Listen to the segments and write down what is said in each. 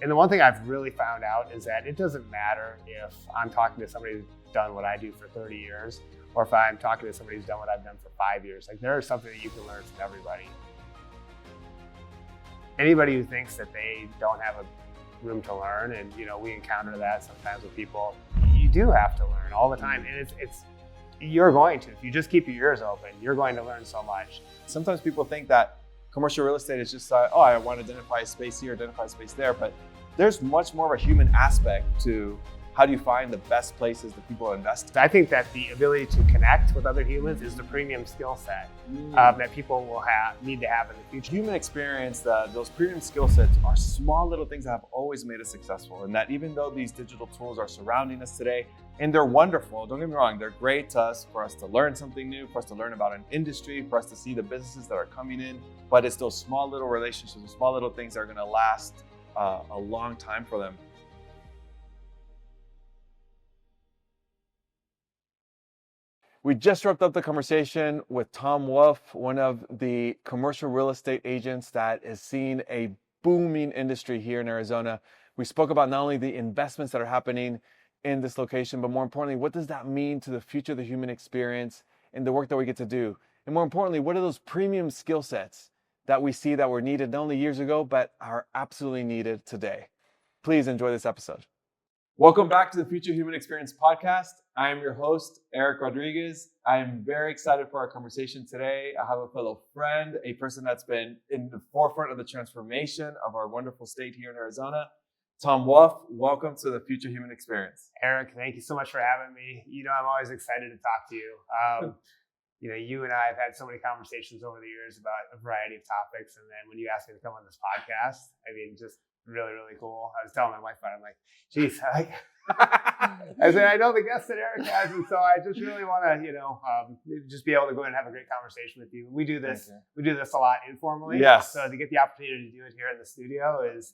And the one thing I've really found out is that it doesn't matter if I'm talking to somebody who's done what I do for 30 years, or if I'm talking to somebody who's done what I've done for 5 years. Like, there is something that you can learn from everybody. Anybody who thinks that they don't have a room to learn, and we encounter that sometimes with people, you do have to learn all the time. And you're going to, if you just keep your ears open, you're going to learn so much. Sometimes people think that commercial real estate is just, I want to identify a space here, identify a space there, but there's much more of a human aspect to how do you find the best places that people invest in. I think that the ability to connect with other humans is the premium skill set that people will need to have in the future. Human experience, those premium skill sets are small little things that have always made us successful. And that even though these digital tools are surrounding us today, and they're wonderful, don't get me wrong, they're great to us, for us to learn something new, for us to learn about an industry, for us to see the businesses that are coming in, but it's those small little relationships, those small little things that are gonna last a long time for them. We just wrapped up the conversation with Tom Wolf, one of the commercial real estate agents that is seeing a booming industry here in Arizona. We spoke about not only the investments that are happening in this location, but more importantly, what does that mean to the future of the human experience and the work that we get to do? And more importantly, what are those premium skill sets that we see that were needed not only years ago, but are absolutely needed today? Please enjoy this episode. Welcome back to the Future Human Experience podcast. I am your host, Eric Rodriguez. I am very excited for our conversation today. I have a fellow friend, a person that's been in the forefront of the transformation of our wonderful state here in Arizona. Tom Wolf, welcome to the Future Human Experience. Eric, thank you so much for having me. I'm always excited to talk to you. You and I have had so many conversations over the years about a variety of topics. And then when you asked me to come on this podcast, just really, really cool. I was telling my wife about it. I'm like, geez, I said, I know the guests that Eric has. And so I just really want to, just be able to go ahead and have a great conversation with you. We do this a lot informally. Yes. So to get the opportunity to do it here in the studio it's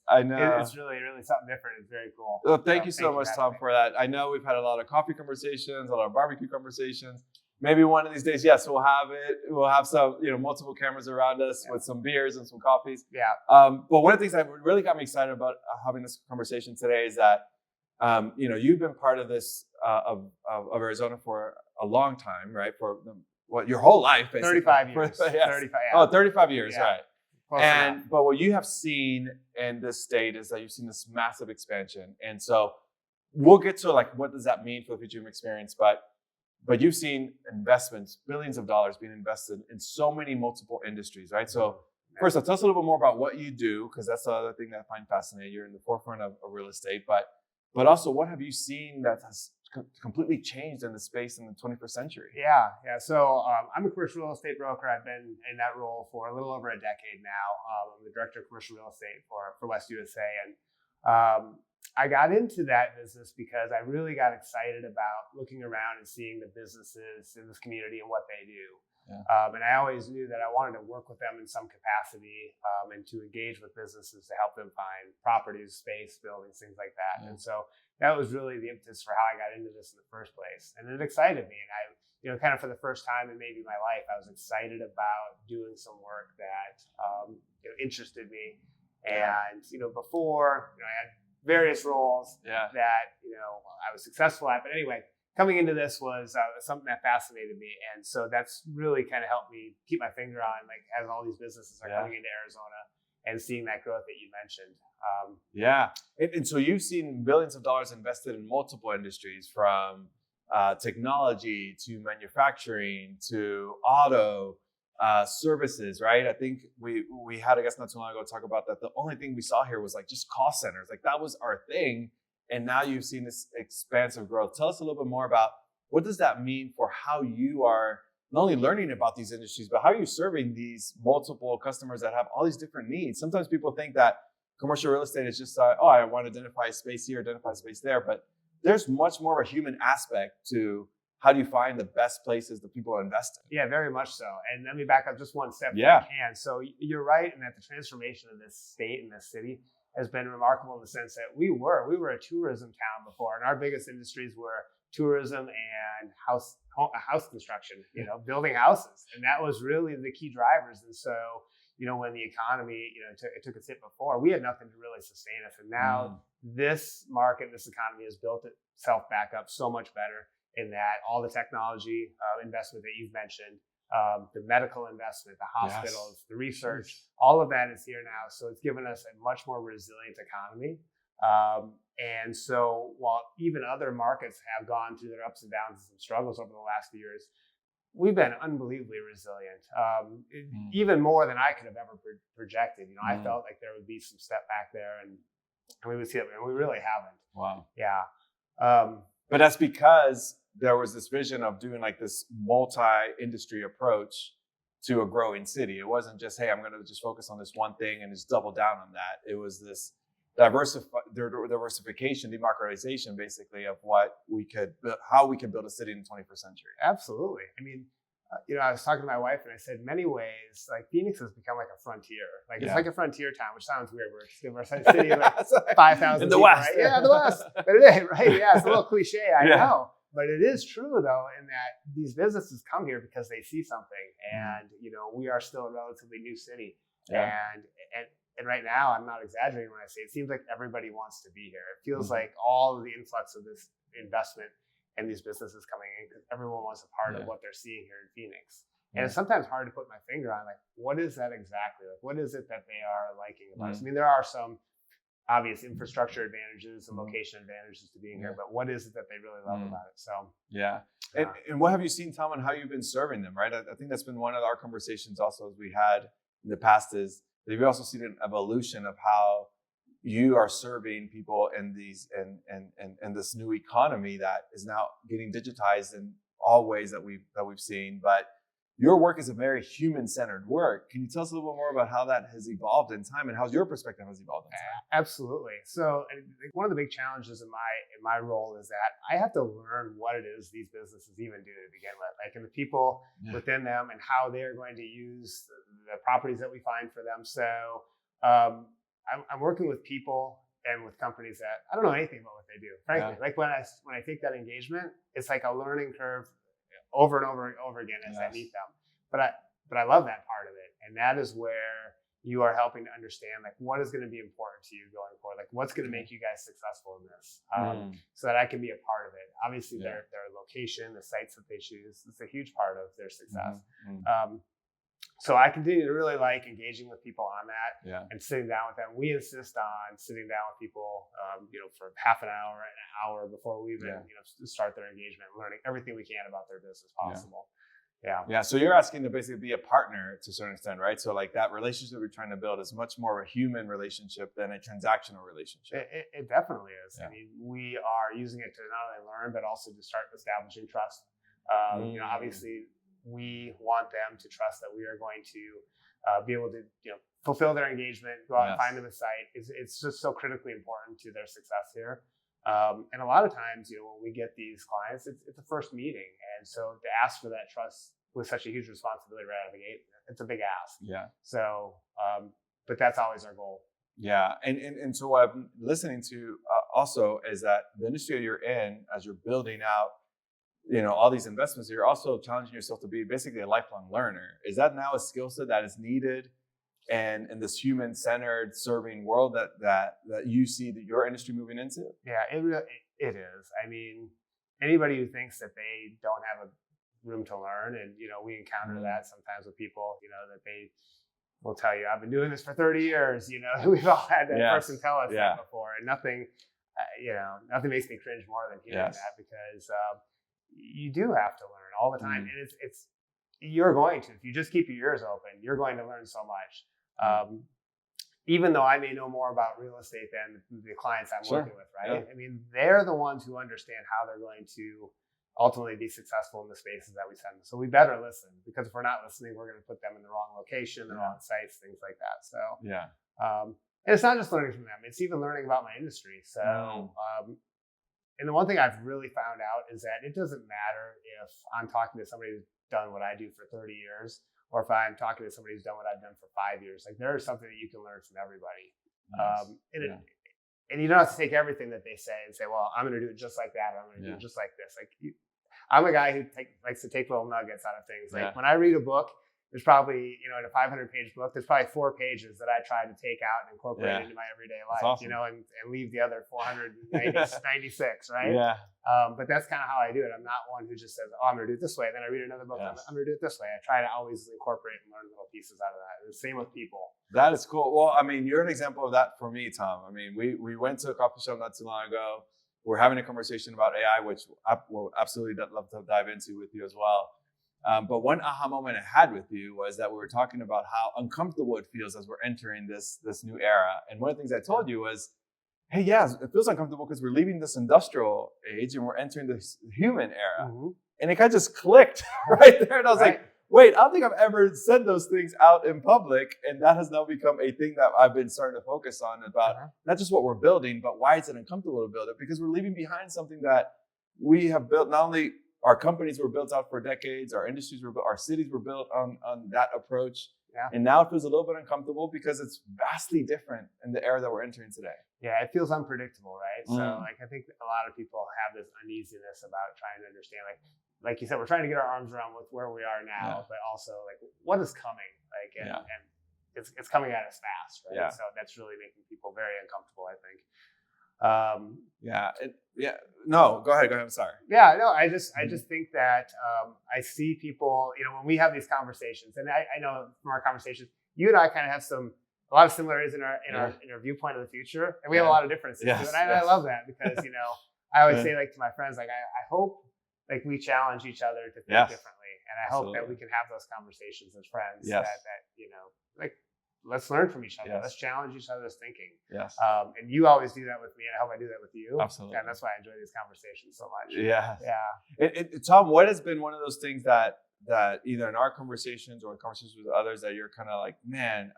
really, really something different. It's very cool. Well, thank you so much, Tom, for that. I know we've had a lot of coffee conversations, a lot of barbecue conversations. Maybe one of these days, yes, we'll have it. We'll have some, multiple cameras around us with some beers and some coffees. Yeah. But one of the things that really got me excited about having this conversation today is that, you've been part of this of Arizona for a long time, right? For your whole life, basically. 35 years. 35. Yeah. Oh, 35 years, yeah. Right. But what you have seen in this state is that you've seen this massive expansion, and so we'll get to what does that mean for the future human experience, but you've seen investments, billions of dollars being invested in so many multiple industries, right? So first, tell us a little bit more about what you do, because that's the other thing that I find fascinating. You're in the forefront of real estate, but also what have you seen that has completely changed in the space in the 21st century? Yeah. So I'm a commercial real estate broker. I've been in that role for a little over a decade now. I'm the director of commercial real estate for West USA. And I got into that business because I really got excited about looking around and seeing the businesses in this community and what they do. Yeah. And I always knew that I wanted to work with them in some capacity and to engage with businesses to help them find properties, space, buildings, things like that. Yeah. And so that was really the impetus for how I got into this in the first place. And it excited me. And I, kind of for the first time in maybe my life, I was excited about doing some work that interested me. And, before, I had various roles that, I was successful at. But anyway, coming into this was something that fascinated me. And so that's really kind of helped me keep my finger on, as all these businesses are coming into Arizona and seeing that growth that you mentioned. And so you've seen billions of dollars invested in multiple industries, from technology to manufacturing to auto, services, right? I think we had a guest not too long ago talk about that. The only thing we saw here was just call centers. That was our thing. And now you've seen this expansive growth. Tell us a little bit more about what does that mean for how you are not only learning about these industries, but how are you serving these multiple customers that have all these different needs? Sometimes people think that commercial real estate is just, I want to identify a space here, identify a space there. But there's much more of a human aspect to how do you find the best places that people invest in? Yeah, very much so. And let me back up just one step if I can. So you're right in that the transformation of this state and this city has been remarkable in the sense that we were a tourism town before, and our biggest industries were tourism and house construction, building houses. And that was really the key drivers. And so, when the economy, it took its hit before, we had nothing to really sustain us. And now this market, this economy has built itself back up so much better in that all the technology investment that you've mentioned, the medical investment, the hospitals, the research, all of that is here now. So it's given us a much more resilient economy. And so while even other markets have gone through their ups and downs and some struggles over the last few years, we've been unbelievably resilient, even more than I could have ever projected. I felt like there would be some step back there, and we would see it, and we really haven't. Wow. Yeah. But that's because there was this vision of doing like this multi-industry approach to a growing city. It wasn't just, hey, I'm going to just focus on this one thing and just double down on that. It was this diversification, democratization, basically, of how we could build a city in the 21st century. Absolutely. I mean, I was talking to my wife, and I said, in many ways, like Phoenix has become like a frontier. Like it's like a frontier town, which sounds weird. We're a city of like 5,000 in the people, West. Right? Yeah, the West. But it is, right? Yeah, it's a little cliche, I know. But it is true, though, in that these businesses come here because they see something. And, we are still a relatively new city. Yeah. And right now, I'm not exaggerating when I say it seems like everybody wants to be here. It feels like all of the influx of this investment and these businesses coming in because everyone wants a part of what they're seeing here in Phoenix. And it's sometimes hard to put my finger on, like, what is that exactly? Like, what is it that they are liking about us? I mean, there are some obvious infrastructure advantages and location advantages to being here, but what is it that they really love about it? So and what have you seen, Tom, and how you've been serving them, right? I think that's been one of our conversations also as we had in the past is that you've also seen an evolution of how you are serving people in these and this new economy that is now getting digitized in all ways that we've seen. But your work is a very human-centered work. Can you tell us a little bit more about how that has evolved in time and how your perspective has evolved in time? Absolutely. So one of the big challenges in my role is that I have to learn what it is these businesses even do to begin with, like, and the people within them and how they're going to use the properties that we find for them. So I'm working with people and with companies that I don't know anything about what they do, frankly. Like when I take that engagement, it's like a learning curve over and over and over again as I meet them. But I love that part of it. And that is where you are helping to understand, like, what is going to be important to you going forward? Like, what's going to make you guys successful in this? So that I can be a part of it. Obviously, their location, the sites that they choose, it's a huge part of their success. So I continue to really like engaging with people on that and sitting down with them. We insist on sitting down with people, for half an hour before we even, start their engagement, learning everything we can about their business possible. Yeah. So you're asking to basically be a partner to a certain extent, right? So like that relationship we're trying to build is much more of a human relationship than a transactional relationship. It definitely is. I mean, we are using it to not only learn, but also to start establishing trust. Obviously, we want them to trust that we are going to be able to, fulfill their engagement, go out and find them a site. It's just so critically important to their success here. And a lot of times, when we get these clients, it's a first meeting. And so to ask for that trust with such a huge responsibility right out of the gate, it's a big ask. Yeah. So, but that's always our goal. Yeah. And so what I'm listening to also is that the industry you're in, as you're building out, all these investments, you're also challenging yourself to be basically a lifelong learner. Is that now a skill set that is needed and in this human-centered serving world that you see that your industry moving into? Yeah, it is. I mean, anybody who thinks that they don't have a room to learn, and we encounter that sometimes with people, that they will tell you, I've been doing this for 30 years. We've all had that person tell us that before, and nothing makes me cringe more than hearing that, because you do have to learn all the time, and it's you're going to, if you just keep your ears open, you're going to learn so much. Even though I may know more about real estate than the clients I'm working with, right? I mean, they're the ones who understand how they're going to ultimately be successful in the spaces that we send them. So we better listen, because if we're not listening, we're going to put them in the wrong location, the wrong sites, things like that. So and it's not just learning from them; it's even learning about my industry. So. And the one thing I've really found out is that it doesn't matter if I'm talking to somebody who's done what I do for 30 years, or if I'm talking to somebody who's done what I've done for 5 years. Like, there is something that you can learn from everybody. And you don't have to take everything that they say and say, well, I'm going to do it just like that, or I'm going to do it just like this. Like, I'm a guy who likes to take little nuggets out of things. Like when I read a book, there's probably, in a 500-page book, there's probably 4 pages that I try to take out and incorporate into my everyday life, awesome. and leave the other 496, right? Yeah. But that's kind of how I do it. I'm not one who just says, oh, I'm going to do it this way. Then I read another book, I'm going to do it this way. I try to always incorporate and learn little pieces out of that. And the same with people. That is cool. Well, I mean, you're an example of that for me, Tom. I mean, we went to a coffee shop not too long ago. We're having a conversation about AI, which I will absolutely love to dive into with you as well. But one aha moment I had with you was that we were talking about how uncomfortable it feels as we're entering this new era. And one of the things I told you was, hey, yeah, it feels uncomfortable because we're leaving this industrial age and we're entering this human era. Mm-hmm. And it kind of just clicked right there. And I was like, wait, I don't think I've ever said those things out in public. And that has now become a thing that I've been starting to focus on about not just what we're building, but why is it uncomfortable to build it? Because we're leaving behind something that we have built. Not only our companies were built out for decades, our industries were built, our cities were built on that approach. Yeah. And now it feels a little bit uncomfortable because it's vastly different in the era that we're entering today. Yeah, it feels unpredictable, right? So I think a lot of people have this uneasiness about trying to understand, like you said, we're trying to get our arms around with where we are now, but also what is coming, and it's coming at us fast, right? Yeah. So that's really making people very uncomfortable, I think. No, go ahead. I'm sorry. Yeah, no, I just think that I see people, when we have these conversations, and I know from our conversations, you and I kind of have a lot of similarities in our viewpoint of the future, and we have a lot of differences too. And I love that because I always say to my friends, I hope we challenge each other to think differently, and I hope that we can have those conversations as friends. That let's learn from each other. Let's challenge each other's thinking. Yes. And you always do that with me, and I hope I do that with you. Absolutely. And that's why I enjoy these conversations so much. Yeah. Yeah. Tom, what has been one of those things that either in our conversations or in conversations with others that you're kind of like, man,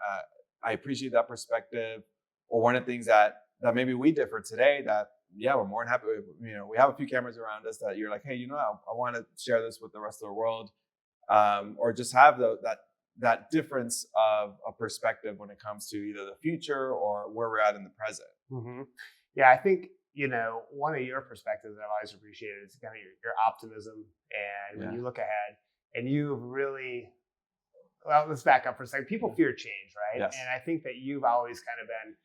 I appreciate that perspective, or one of the things that maybe we differ today that, we're more than happy with, we have a few cameras around us that you're like, hey, I want to share this with the rest of the world, or just have that difference of a perspective when it comes to either the future or where we're at in the present. Mm-hmm. Yeah, I think, one of your perspectives that I've always appreciated is kind of your optimism. And when you look ahead and you've really, well, let's back up for a second. People fear change, right? Yes. And I think that you've always kind of been,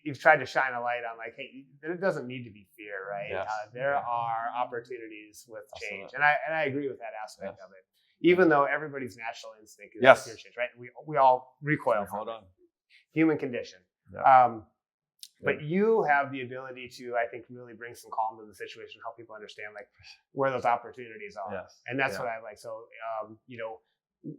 you've tried to shine a light on hey, there doesn't need to be fear, right? Yes. There are opportunities with change. And I agree with that aspect of it. Even though everybody's natural instinct is fear change, right? We all recoil from it. Human condition. Yeah. But you have the ability to, I think, really bring some calm to the situation, help people understand where those opportunities are. Yes. And that's what I like. So,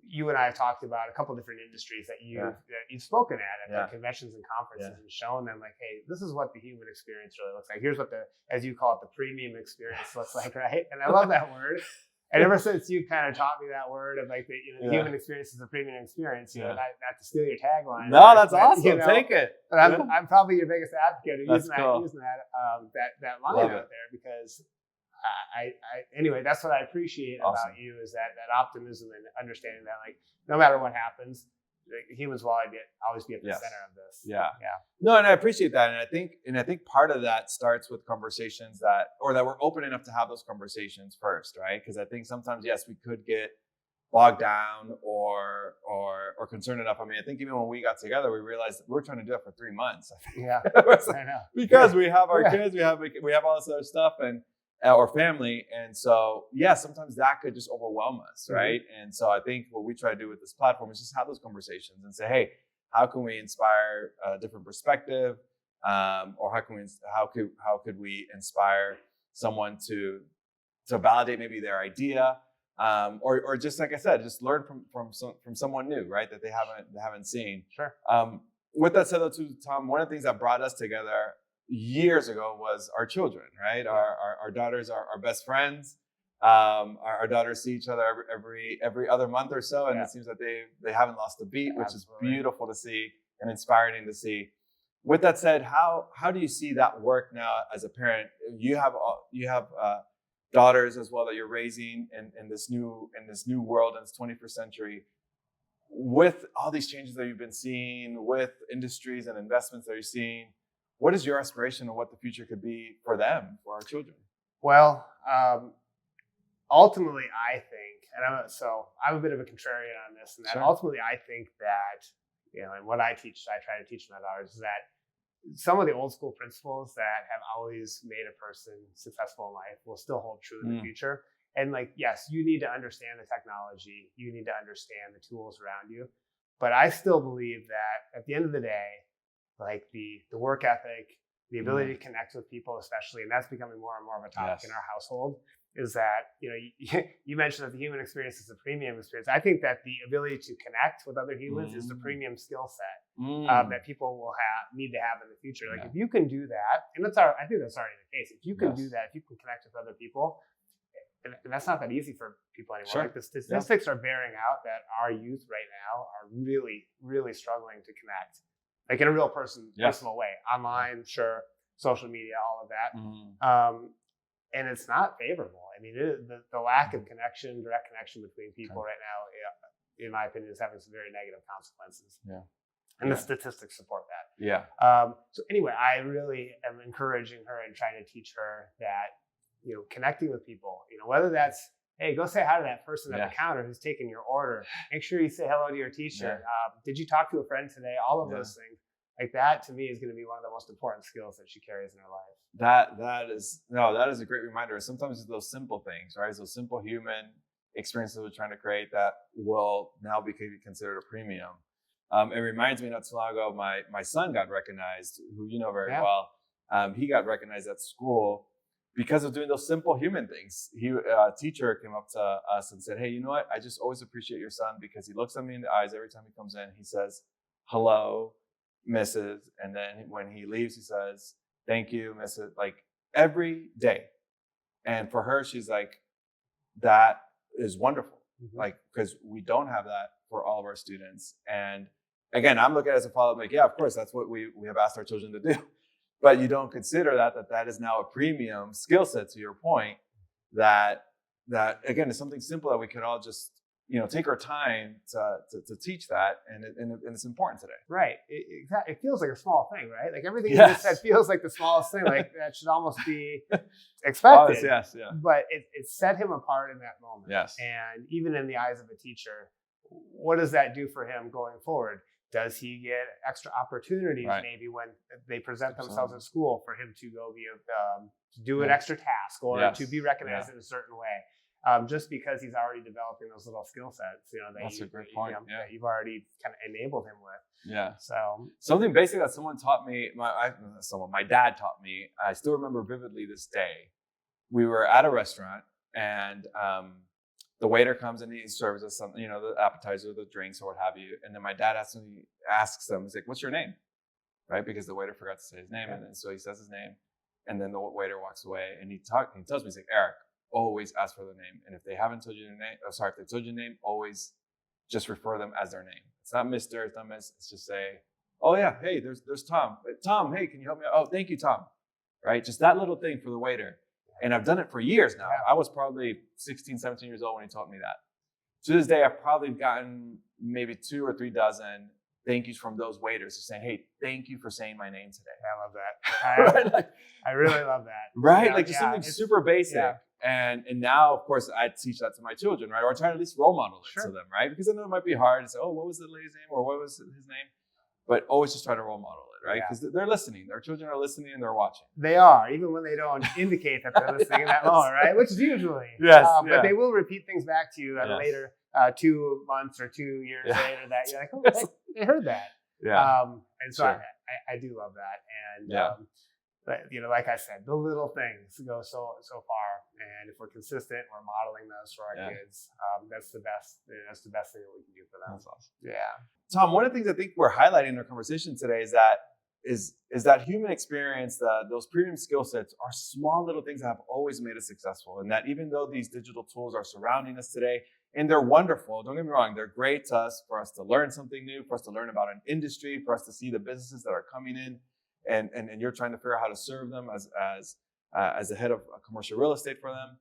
you and I have talked about a couple different industries that you've spoken at conventions and conferences and shown them hey, this is what the human experience really looks like. Here's what as you call it, the premium experience looks like, right? And I love that word. And ever since you kind of taught me that word of the human experience is a premium experience, not to steal your tagline. No, that's awesome. Take it. But I'm probably your biggest advocate of using that line out there because anyway, that's what I appreciate about you is that optimism and understanding that no matter what happens, humans will always be at the center of this. Yeah. No, and I appreciate that. And I think part of that starts with conversations that we're open enough to have those conversations first, right? Because I think sometimes, yes, we could get bogged down or concerned enough. I mean, I think even when we got together, we realized that we were trying to do it for 3 months. Yeah. I know. Because we have our kids, we have all this other stuff or family. And so, sometimes that could just overwhelm us, right? Mm-hmm. And so I think what we try to do with this platform is just have those conversations and say, hey, how can we inspire a different perspective? Or how could we inspire someone to validate maybe their idea? Or just like I said, just learn from someone new, right? That they haven't seen. Sure. With that said, though, too, Tom, one of the things that brought us together years ago was our children, right? Our daughters are our best friends. Our daughters see each other every other month or so, and it seems that they haven't lost a beat, which is beautiful to see and inspiring to see. With that said, how do you see that work now as a parent? You have daughters as well that you're raising in this new world in this 21st century. With all these changes that you've been seeing, with industries and investments that you're seeing, what is your aspiration of what the future could be for them, for our children? Well, ultimately, I think, and I'm a bit of a contrarian on this, and that Sure. ultimately I think that, and what I try to teach my daughters is that some of the old school principles that have always made a person successful in life will still hold true in the future. And like, yes, you need to understand the technology, you need to understand the tools around you, but I still believe that at the end of the day, like the work ethic, the ability to connect with people, especially, and that's becoming more and more of a topic in our household, is that, you mentioned that the human experience is a premium experience. I think that the ability to connect with other humans is the premium skill set that people will need to have in the future. Like if you can do that, and I think that's already the case. If you can do that, if you can connect with other people, and that's not that easy for people anymore. Sure. Like the statistics are bearing out that our youth right now are really, really struggling to connect, like in a real personal way, online, sure, social media, all of that. And it's not favorable. I mean, the lack of connection, direct connection between people right now, in my opinion, is having some very negative consequences. Yeah. And the statistics support that. Yeah. So anyway, I really am encouraging her and trying to teach her that, connecting with people, whether that's, hey, go say hi to that person at the counter who's taking your order. Make sure you say hello to your teacher. Did you talk to a friend today? All of those things. Like that to me is going to be one of the most important skills that she carries in her life. That is a great reminder. Sometimes it's those simple things, right? Those simple human experiences we're trying to create that will now be considered a premium. It reminds me, not too long ago, my son got recognized, who you know very well. He got recognized at school because of doing those simple human things. A teacher came up to us and said, "Hey, you know what? I just always appreciate your son because he looks at me in the eyes every time he comes in. He says, 'Hello, Mrs.' And then when he leaves, he says, 'Thank you, Mrs.' Like every day." And for her, she's like, that is wonderful. Like, because we don't have that for all of our students. And again, I'm looking at it as a father, like, yeah, of course, that's what we have asked our children to do. But you don't consider that is now a premium skill set, to your point, that again is something simple that we could all just take our time to teach that, and it's important today. Right. It feels like a small thing, right? Like everything you just said feels like the smallest thing. Like that should almost be expected. Yes, yeah. But it set him apart in that moment. Yes. And even in the eyes of a teacher, what does that do for him going forward? Does he get extra opportunities maybe when they present themselves at school for him to go to do an extra task or to be recognized in a certain way? Just because he's already developing those little skill sets, that's a great point. That you've already kind of enabled him with. Yeah. So something basic that someone taught me, my dad taught me. I still remember vividly this day. We were at a restaurant, and the waiter comes and he serves us something, the appetizer, the drinks, or what have you. And then my dad asks him, he's like, "What's your name?" Right? Because the waiter forgot to say his name, and then so he says his name, and then the waiter walks away, and he tells me, he's like, "Eric, always ask for their name. And if they haven't told you their name, if they told you your name, always just refer them as their name. It's not Mr., it's not Miss. It's just say, oh yeah, hey, there's Tom. Tom, hey, can you help me out? Oh, thank you, Tom." Right? Just that little thing for the waiter. And I've done it for years now. I was probably 16, 17 years old when he taught me that. To this day, I've probably gotten maybe 2 or 3 dozen thank yous from those waiters, just saying, "Hey, thank you for saying my name today." I love that. I really love that. Right? Like just something super basic. Yeah. And now, of course, I teach that to my children, right? Or I try to at least role model it to them, right? Because I know it might be hard to say, "Oh, what was the lady's name?" or "What was his name?" But always just try to role model it, right? Because they're listening. Their children are listening and they're watching. They are, even when they don't indicate that they're listening in that moment, right? Which is usually. But they will repeat things back to you at a later 2 months or 2 years later that you're like, "Oh, they heard that." Yeah. And so I do love that. And but, like I said, the little things go so far, and if we're consistent, we're modeling those for our kids. That's the best. That's the best thing that we can do for them. That's awesome. Yeah, Tom. One of the things I think we're highlighting in our conversation today is that human experience, those premium skill sets are small little things that have always made us successful, and that even though these digital tools are surrounding us today, and they're wonderful, don't get me wrong, they're great to us for us to learn something new, for us to learn about an industry, for us to see the businesses that are coming in. And you're trying to figure out how to serve them as the head of commercial real estate for them.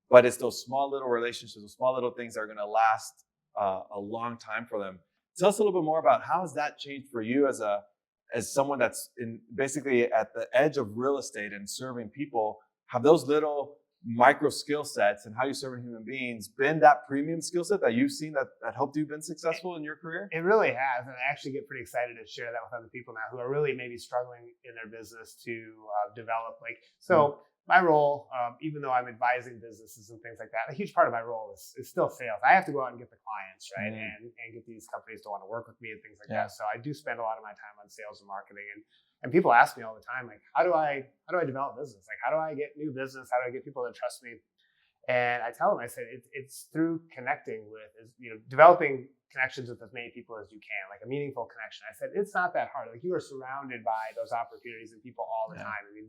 But it's those small little relationships, those small little things that are going to last a long time for them. Tell us a little bit more about how has that changed for you as someone that's basically at the edge of real estate and serving people. Have those little micro skill sets and how you serve human beings been that premium skill set that you've seen that helped you been successful in your career? It really has, and I actually get pretty excited to share that with other people now who are really maybe struggling in their business to develop. My role, even though I'm advising businesses and things like that, a huge part of my role is still sales. I have to go out and get the clients, right, and get these companies to want to work with me and things like that. So I do spend a lot of my time on sales and marketing, and people ask me all the time, like, how do I develop business? Like, how do I get new business? How do I get people to trust me? And I tell them, I said, it's through connecting with, developing connections with as many people as you can, like a meaningful connection. I said, it's not that hard. Like, you are surrounded by those opportunities and people all the time. I mean,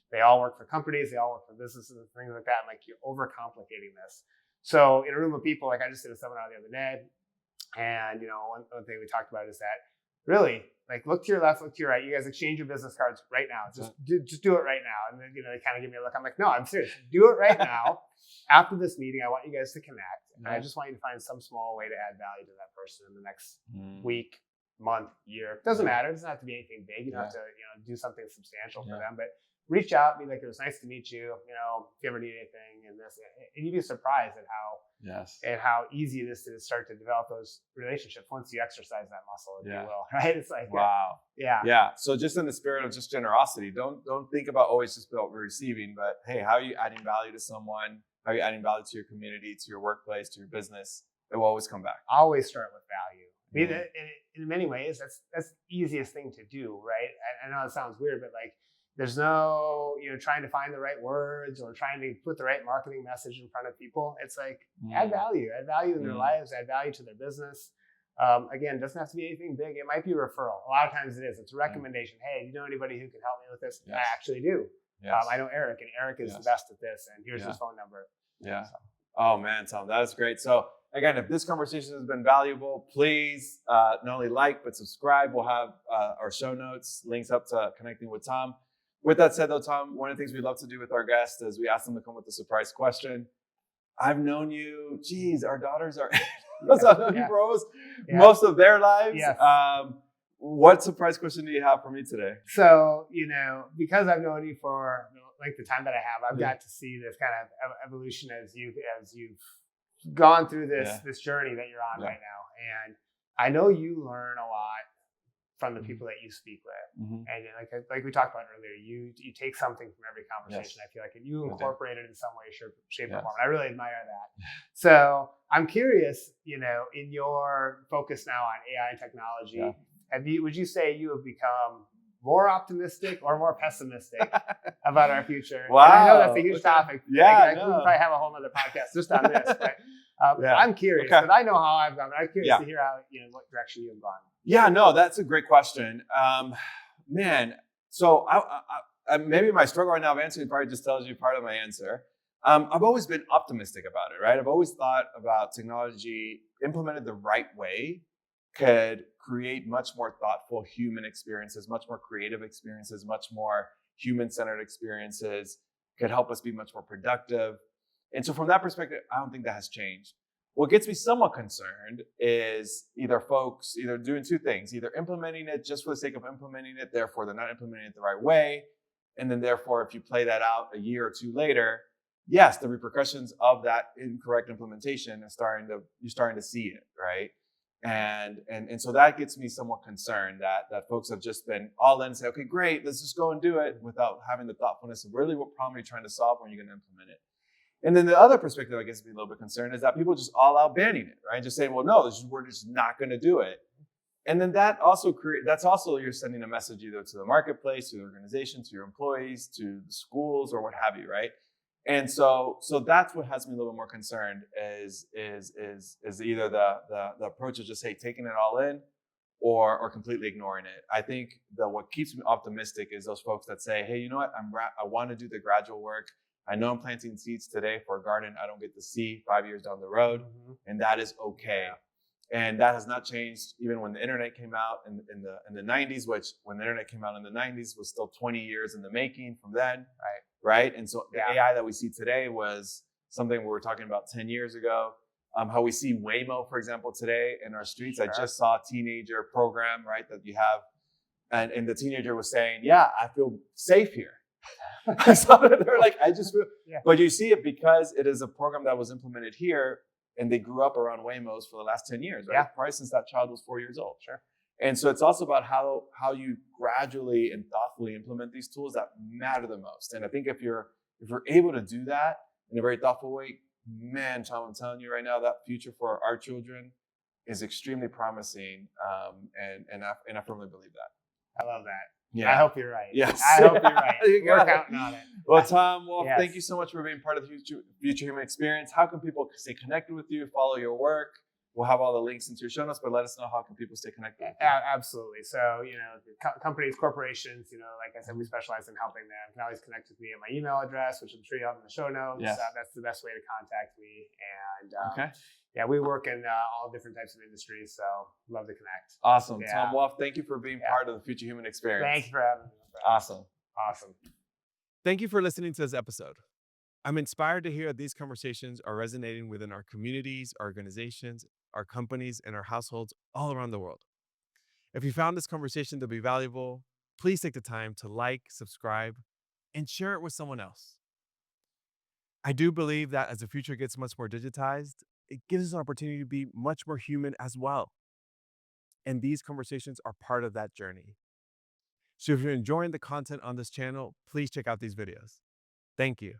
they all work for companies, they all work for businesses and things like that. And like, you're overcomplicating this. So in a room of people, like I just did a seminar the other day, and one thing we talked about is that really, like, look to your left, look to your right. You guys exchange your business cards right now. Just do it right now. And then they kind of give me a look. I'm like, no, I'm serious. Do it right now. After this meeting, I want you guys to connect, and I just want you to find some small way to add value to that person in the next week, month, year. It doesn't matter. It doesn't have to be anything big. You don't have to, do something substantial for them. But reach out, be like, it was nice to meet you. If you ever need anything, and you'd be surprised at how easy it is to start to develop those relationships once you exercise that muscle, if you will. Right? It's like, wow. Yeah. So just in the spirit of just generosity, don't think about always just about receiving, but hey, how are you adding value to someone? How are you adding value to your community, to your workplace, to your business? It will always come back. Always start with value. I mean, in many ways, that's the easiest thing to do, right? I know it sounds weird, but like, there's no, trying to find the right words or trying to put the right marketing message in front of people. It's like, add value in their lives, add value to their business. Again, it doesn't have to be anything big. It might be a referral. A lot of times it is. It's a recommendation. Hey, do you know anybody who can help me with this? I actually do. I know Eric, and Eric is the best at this, and here's his phone number. Yeah. Oh man, Tom, that is great. So again, if this conversation has been valuable, please not only like, but subscribe. We'll have our show notes, links up to connecting with Tom. With that said though, Tom, one of the things we love to do with our guests is we ask them to come with a surprise question. I've known you, our daughters are I've known you for almost most of their lives. Yes. What surprise question do you have for me today? So, because I've known you for the time that I have, I've got to see this kind of evolution as you've gone through this journey that you're on right now. And I know you learn a lot from the people that you speak with. And like we talked about earlier, you take something from every conversation. I feel like you incorporate it in some way, shape, or form. And I really admire that. So I'm curious, in your focus now on AI and technology, would you say you have become more optimistic or more pessimistic about our future? Wow. And I know that's a huge topic. We could probably have a whole other podcast just on this. But I'm curious, because I know how I've gone. I'm curious to hear how, what direction you've gone. Yeah, no, that's a great question. Man, so I maybe my struggle right now of answering probably just tells you part of my answer. I've always been optimistic about it, right? I've always thought about technology implemented the right way could create much more thoughtful human experiences, much more creative experiences, much more human-centered experiences, could help us be much more productive. And so from that perspective, I don't think that has changed. What gets me somewhat concerned is either folks doing two things, either implementing it just for the sake of implementing it, therefore they're not implementing it the right way. And then therefore, if you play that out a year or two later, yes, the repercussions of that incorrect implementation you're starting to see it, right? And so that gets me somewhat concerned that folks have just been all in and say, okay, great, let's just go and do it without having the thoughtfulness of really what problem you're trying to solve when you're going to implement it. And then the other perspective I guess be a little bit concerned is that people just all out banning it, right? Just saying, well, no, we're just not going to do it. And then that's also you're sending a message either to the marketplace, to the organization, to your employees, to the schools, or what have you, right? And so that's what has me a little bit more concerned is either the approach of just, hey, taking it all in or completely ignoring it. I think that what keeps me optimistic is those folks that say, hey, you know what, I want to do the gradual work. I know I'm planting seeds today for a garden I don't get to see 5 years down the road, and that is okay. And that has not changed even when the internet came out in the 90s, which when the internet came out in the 90s was still 20 years in the making from then. Right. And so the AI that we see today was something we were talking about 10 years ago. How we see Waymo, for example, today in our streets. I just saw a teenager program, right, that you have. And the teenager was saying, yeah, I feel safe here. So they're like, I just feel, Yeah. but you see it because it is a program that was implemented here and they grew up around Waymos for the last 10 years, right? Yeah. Probably since that child was 4 years old. Sure. And so it's also about how you gradually and thoughtfully implement these tools that matter the most. And I think if you're able to do that in a very thoughtful way, man, Tom, I'm telling you right now, that future for our children is extremely promising. And I firmly believe that. I love that. Yeah. I hope you're right. Yes. I hope you're right. You We're got it. counting on it. Well, Tom, Yes. thank you so much for being part of the Future Human Experience. How can people stay connected with you, follow your work? We'll have all the links into your show notes, but let us know how can people stay connected with you. Absolutely. So, companies, corporations, like I said, we specialize in helping them. You can always connect with me at my email address, which I'm sure you have in the show notes. Yes. That's the best way to contact me. And Okay. yeah, we work in all different types of industries, so love to connect. Awesome. Yeah. Tom Wolf, thank you for being part of the Future Human Experience. Thank you for having me. Awesome. Awesome. Thank you for listening to this episode. I'm inspired to hear that these conversations are resonating within our communities, our organizations, our companies, and our households all around the world. If you found this conversation to be valuable, please take the time to like, subscribe, and share it with someone else. I do believe that as the future gets much more digitized, it gives us an opportunity to be much more human as well. And these conversations are part of that journey. So if you're enjoying the content on this channel, please check out these videos. Thank you.